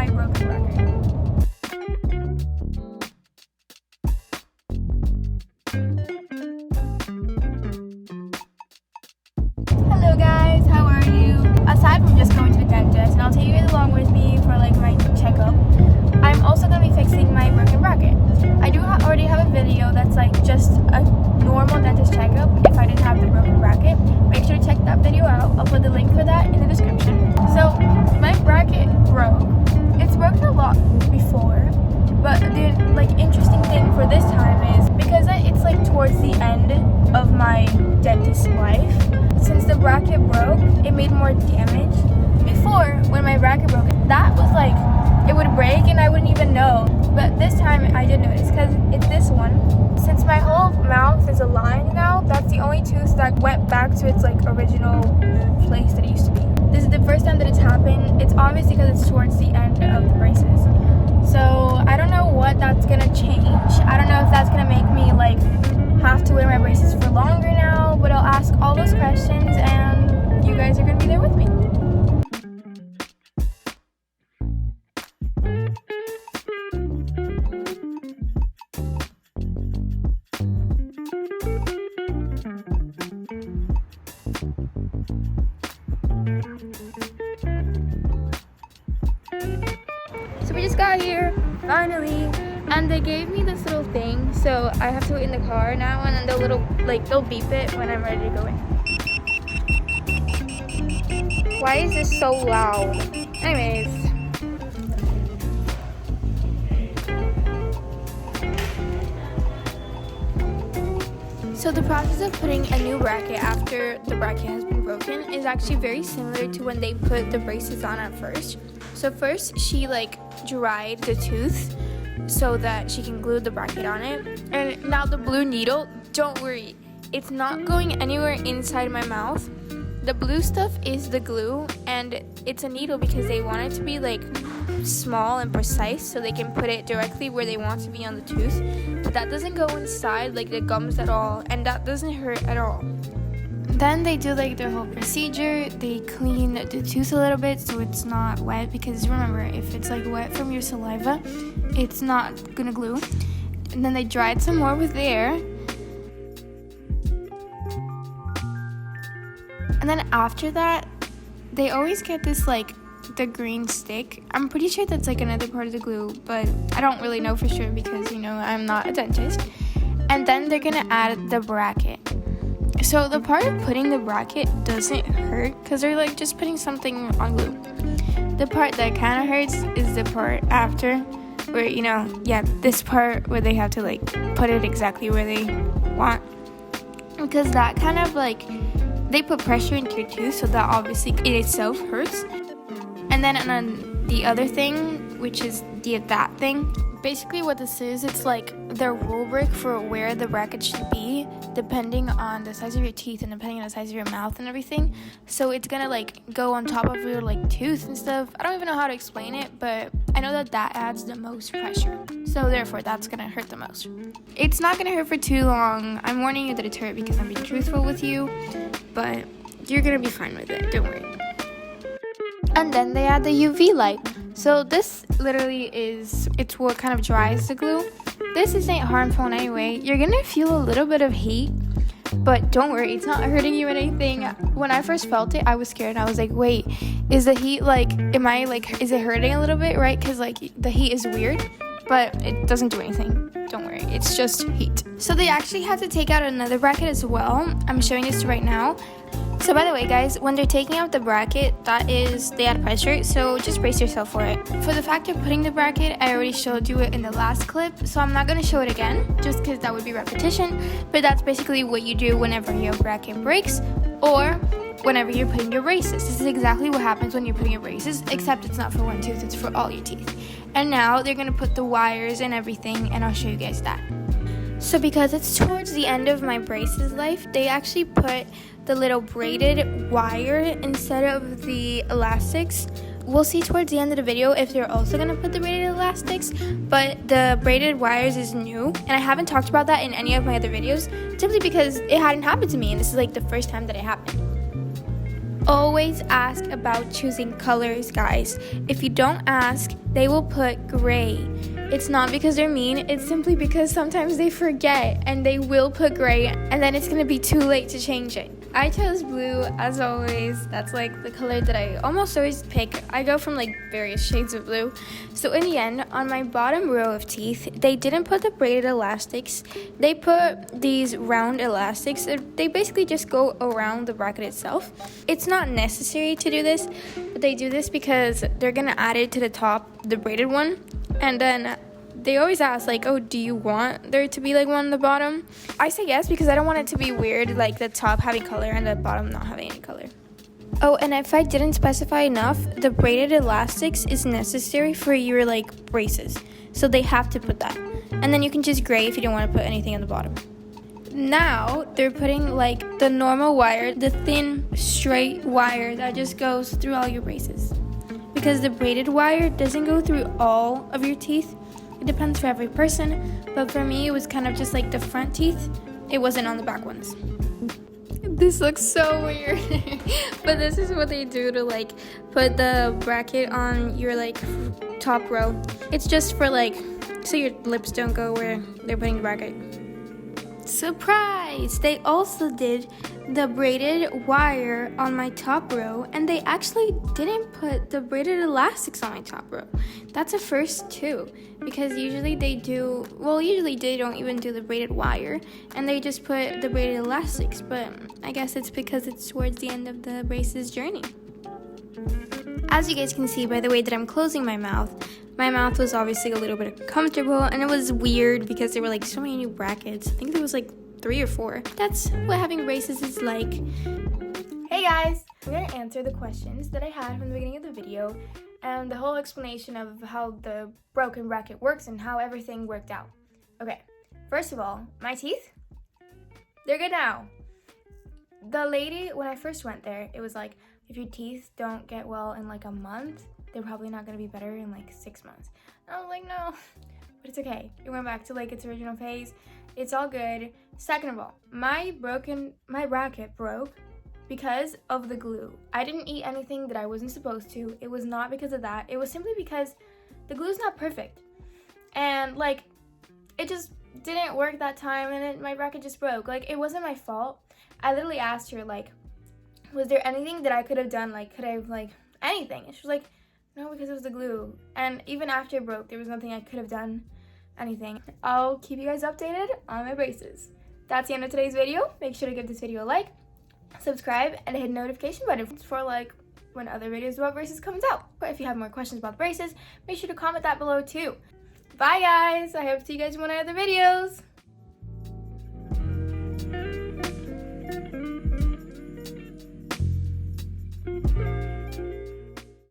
my broken bracket. Hello guys, how are you? Aside from just going to the dentist, and I'll take you guys along with me for like my checkup, I'm also going to be fixing my broken bracket. I do already have a video that's like just a normal dentist checkup if I didn't have the broken bracket. Make sure to check that video out. I'll put the link for that in the description. So my bracket broke. It's broken a lot before, but the like interesting thing for this time is because it's like towards the end of my dentist life. Since the bracket broke, it made more damage. Before, when my bracket broke, that was like, it would break and I wouldn't even know. But this time I did notice because it's this one. Since my whole mouth is aligned now, that's the only tooth that went back to its like original place that it used to be. This is the first time that it's happened. It's obviously because it's towards the end of the braces. So I don't know what that's gonna change. I don't know if that's gonna make me like have to wear my braces for longer now, but I'll ask all those questions and you guys are gonna be there with me. So we just got here, finally, and they gave me this little thing, so I have to wait in the car now, and then they'll beep it when I'm ready to go in. Why is this so loud? Anyways. So the process of putting a new bracket after the bracket has been broken is actually very similar to when they put the braces on at first. So first she like dried the tooth so that she can glue the bracket on it. And now the blue needle, don't worry, it's not going anywhere inside my mouth. The blue stuff is the glue, and it's a needle because they want it to be like small and precise so they can put it directly where they want to be on the tooth. But that doesn't go inside like the gums at all, and that doesn't hurt at all. Then they do like their whole procedure. They clean the tooth a little bit so it's not wet, because remember, if it's like wet from your saliva, it's not gonna glue. And then they dry it some more with air. And then after that, they always get this like the green stick. I'm pretty sure that's like another part of the glue, but I don't really know for sure because, you know, I'm not a dentist. And then they're gonna add the bracket. So the part of putting the bracket doesn't hurt because they're like just putting something on glue. The part that kind of hurts is the part after where, you know, this part where they have to like put it exactly where they want, because that kind of like they put pressure into your tooth, so that obviously it itself hurts. And then on the other thing, which is that thing, basically what this is, it's like the rubric for where the bracket should be depending on the size of your teeth and depending on the size of your mouth and everything. So it's gonna like go on top of your like tooth and stuff. I don't even know how to explain it, but I know that adds the most pressure, so therefore that's gonna hurt the most. It's not gonna hurt for too long. I'm warning you that it's hurt because I'm being truthful with you, but you're gonna be fine with it, don't worry. And then they add the UV light. So this literally it's what kind of dries the glue. This isn't harmful in any way. You're gonna feel a little bit of heat, but don't worry, it's not hurting you or anything. When I first felt it, I was scared. I was like, wait, is the heat like, is it hurting a little bit, right? Because like the heat is weird, but it doesn't do anything. Don't worry, it's just heat. So they actually had to take out another bracket as well. I'm showing this right now. So by the way, guys, when they're taking out the bracket, they add pressure, so just brace yourself for it. For the fact of putting the bracket, I already showed you it in the last clip, so I'm not going to show it again, just because that would be repetition, but that's basically what you do whenever your bracket breaks, or whenever you're putting your braces. This is exactly what happens when you're putting your braces, except it's not for one tooth, it's for all your teeth. And now they're going to put the wires and everything, and I'll show you guys that. So because it's towards the end of my braces life, they actually put the little braided wire instead of the elastics. We'll see towards the end of the video if they're also going to put the braided elastics, but the braided wires is new, and I haven't talked about that in any of my other videos, simply because it hadn't happened to me, and this is like the first time that it happened. Always ask about choosing colors, guys. If you don't ask, they will put gray. It's not because they're mean, it's simply because sometimes they forget and they will put gray, and then it's gonna be too late to change it. I chose blue as always. That's like the color that I almost always pick. I go from like various shades of blue. So in the end, on my bottom row of teeth, they didn't put the braided elastics. They put these round elastics. They basically just go around the bracket itself. It's not necessary to do this, but they do this because they're gonna add it to the top, the braided one, and then they always ask, like, oh, do you want there to be, like, one on the bottom? I say yes because I don't want it to be weird, like the top having color and the bottom not having any color. Oh, and if I didn't specify enough, the braided elastics is necessary for your, like, braces. So they have to put that. And then you can just gray if you don't want to put anything on the bottom. Now, they're putting, like, the normal wire, the thin, straight wire that just goes through all your braces. Because the braided wire doesn't go through all of your teeth. It depends for every person, but for me, it was kind of just like the front teeth. It wasn't on the back ones. This looks so weird, but this is what they do to like put the bracket on your like top row. It's just for like, so your lips don't go where they're putting the bracket. Surprise! They also did the braided wire on my top row, and they actually didn't put the braided elastics on my top row. That's a first too, because usually they don't even do the braided wire, and they just put the braided elastics, but I guess it's because it's towards the end of the braces journey. As you guys can see by the way that I'm closing my mouth was obviously a little bit uncomfortable, and it was weird because there were like so many new brackets. I think there was like 3 or 4. That's what having braces is like. Hey guys! I'm going to answer the questions that I had from the beginning of the video and the whole explanation of how the broken bracket works and how everything worked out. Okay, first of all, my teeth, they're good now. The lady, when I first went there, it was like, if your teeth don't get well in like a month, they're probably not going to be better in like 6 months. And I was like, no, but it's okay. It went back to like its original phase. It's all good. Second of all, my bracket broke because of the glue. I didn't eat anything that I wasn't supposed to. It was not because of that. It was simply because the glue's not perfect. And like, it just didn't work that time, and my bracket just broke. Like, it wasn't my fault. I literally asked her, like, was there anything that I could have done? Like, could I have, like, anything? And she was like, no, because it was the glue. And even after it broke, there was nothing I could have done, anything. I'll keep you guys updated on my braces. That's the end of today's video. Make sure to give this video a like, subscribe, and hit the notification button for, like, when other videos about braces comes out. But if you have more questions about braces, make sure to comment that below, too. Bye, guys. I hope to see you guys in one of the other videos.